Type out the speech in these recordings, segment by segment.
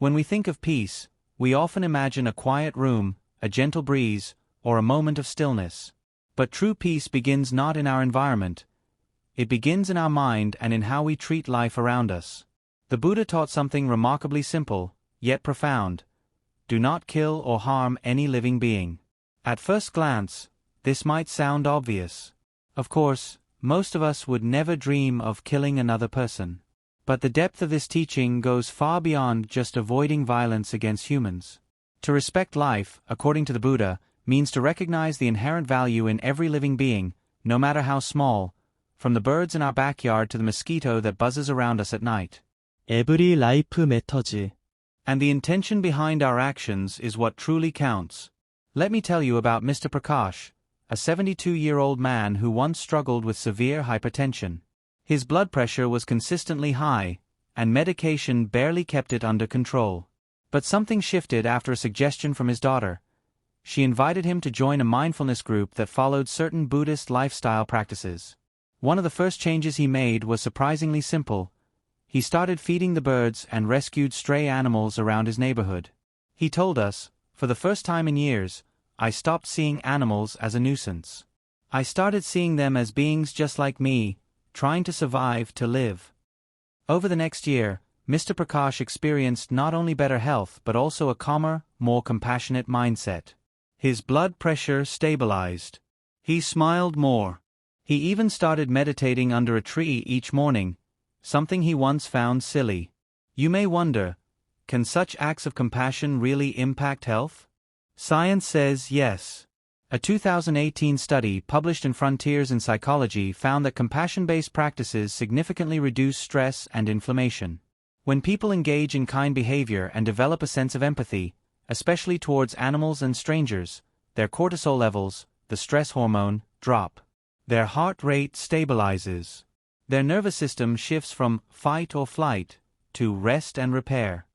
When we think of peace, we often imagine a quiet room, a gentle breeze, or a moment of stillness. But true peace begins not in our environment. It begins in our mind and in how we treat life around us. The Buddha taught something remarkably simple, yet profound. Do not kill or harm any living being. At first glance, this might sound obvious. Of course, most of us would never dream of killing another person. But the depth of this teaching goes far beyond just avoiding violence against humans. To respect life, according to the Buddha, means to recognize the inherent value in every living being, no matter how small, from the birds in our backyard to the mosquito that buzzes around us at night. Every life matters. And the intention behind our actions is what truly counts. Let me tell you about Mr. Prakash, a 72-year-old man who once struggled with severe hypertension. His blood pressure was consistently high, and medication barely kept it under control. But something shifted after a suggestion from his daughter. She invited him to join a mindfulness group that followed certain Buddhist lifestyle practices. One of the first changes he made was surprisingly simple. He started feeding the birds and rescued stray animals around his neighborhood. He told us, for the first time in years, I stopped seeing animals as a nuisance. I started seeing them as beings just like me, trying to survive to live. Over the next year, Mr. Prakash experienced not only better health but also a calmer, more compassionate mindset. His blood pressure stabilized. He smiled more. He even started meditating under a tree each morning, something he once found silly. You may wonder, can such acts of compassion really impact health? Science says yes. A 2018 study published in Frontiers in Psychology found that compassion-based practices significantly reduce stress and inflammation. When people engage in kind behavior and develop a sense of empathy, especially towards animals and strangers, their cortisol levels, the stress hormone, drop. Their heart rate stabilizes. Their nervous system shifts from fight or flight to rest and repair.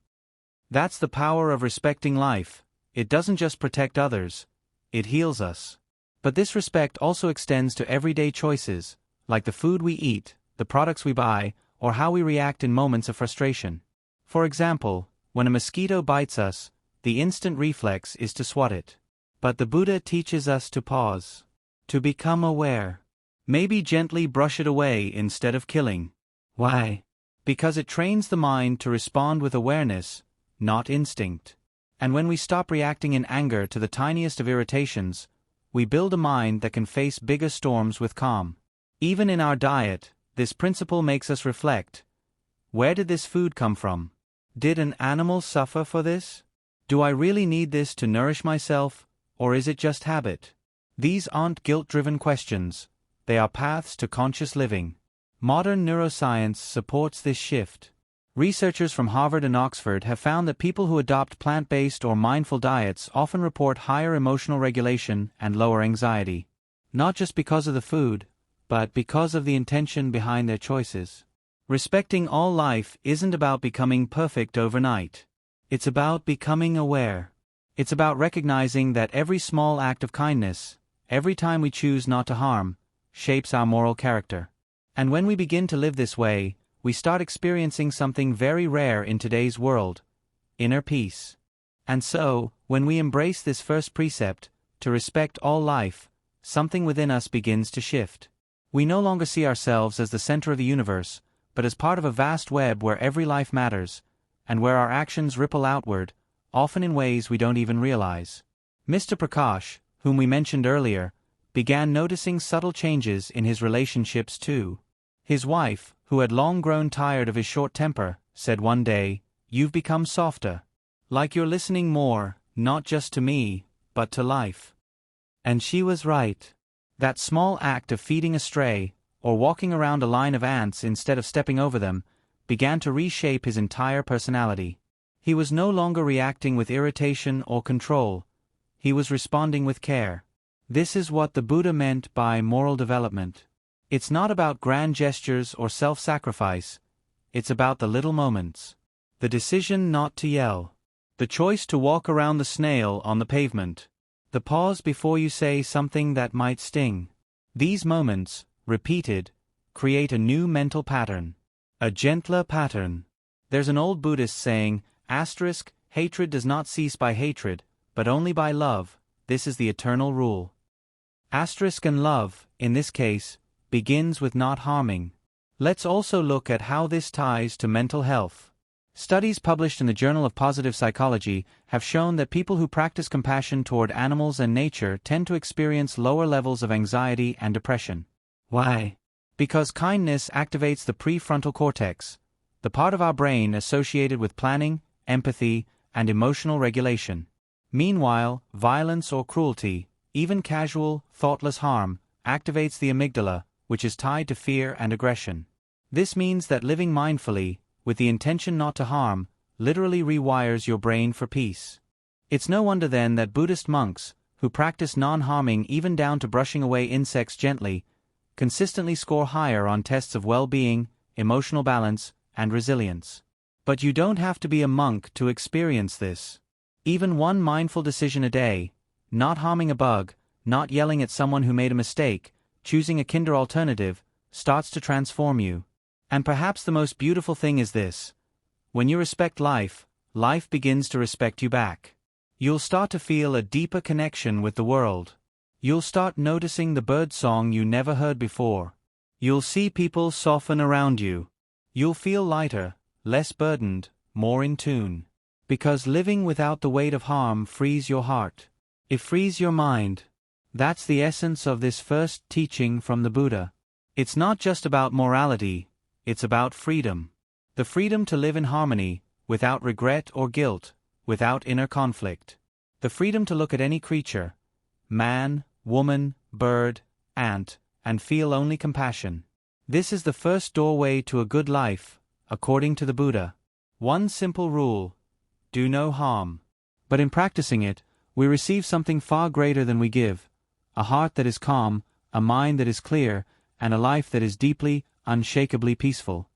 That's the power of respecting life. It doesn't just protect others, it heals us. But this respect also extends to everyday choices, like the food we eat, the products we buy, or how we react in moments of frustration. For example, when a mosquito bites us, the instant reflex is to swat it. But the Buddha teaches us to pause, to become aware. Maybe gently brush it away instead of killing. Why? Because it trains the mind to respond with awareness, not instinct. And when we stop reacting in anger to the tiniest of irritations, we build a mind that can face bigger storms with calm. Even in our diet, this principle makes us reflect. Where did this food come from? Did an animal suffer for this? Do I really need this to nourish myself, or is it just habit? These aren't guilt-driven questions, they are paths to conscious living. Modern neuroscience supports this shift. Researchers from Harvard and Oxford have found that people who adopt plant-based or mindful diets often report higher emotional regulation and lower anxiety. Not just because of the food, but because of the intention behind their choices. Respecting all life isn't about becoming perfect overnight. It's about becoming aware. It's about recognizing that every small act of kindness, every time we choose not to harm, shapes our moral character. And when we begin to live this way, we start experiencing something very rare in today's world: inner peace. And so, when we embrace this first precept, to respect all life, something within us begins to shift. We no longer see ourselves as the center of the universe, but as part of a vast web where every life matters, and where our actions ripple outward, often in ways we don't even realize. Mr. Prakash, whom we mentioned earlier, began noticing subtle changes in his relationships too. His wife, who had long grown tired of his short temper, said one day, "You've become softer. Like you're listening more, not just to me, but to life." And she was right. That small act of feeding a stray, or walking around a line of ants instead of stepping over them, began to reshape his entire personality. He was no longer reacting with irritation or control. He was responding with care. This is what the Buddha meant by moral development. It's not about grand gestures or self-sacrifice. It's about the little moments. The decision not to yell. The choice to walk around the snail on the pavement. The pause before you say something that might sting. These moments, repeated, create a new mental pattern. A gentler pattern. There's an old Buddhist saying, Hatred does not cease by hatred, but only by love. This is the eternal rule. And love, in this case, begins with not harming. Let's also look at how this ties to mental health. Studies published in the Journal of Positive Psychology have shown that people who practice compassion toward animals and nature tend to experience lower levels of anxiety and depression. Why? Because kindness activates the prefrontal cortex, the part of our brain associated with planning, empathy, and emotional regulation. Meanwhile, violence or cruelty, even casual, thoughtless harm, activates the amygdala, which is tied to fear and aggression. This means that living mindfully, with the intention not to harm, literally rewires your brain for peace. It's no wonder then that Buddhist monks, who practice non-harming even down to brushing away insects gently, consistently score higher on tests of well-being, emotional balance, and resilience. But you don't have to be a monk to experience this. Even one mindful decision a day, not harming a bug, not yelling at someone who made a mistake, choosing a kinder alternative, starts to transform you. And perhaps the most beautiful thing is this: when you respect life, life begins to respect you back. You'll start to feel a deeper connection with the world. You'll start noticing the birdsong you never heard before. You'll see people soften around you. You'll feel lighter, less burdened, more in tune. Because living without the weight of harm frees your heart. It frees your mind. That's the essence of this first teaching from the Buddha. It's not just about morality, it's about freedom. The freedom to live in harmony, without regret or guilt, without inner conflict. The freedom to look at any creature, man, woman, bird, ant, and feel only compassion. This is the first doorway to a good life, according to the Buddha. One simple rule: do no harm. But in practicing it, we receive something far greater than we give: a heart that is calm, a mind that is clear, and a life that is deeply, unshakably peaceful.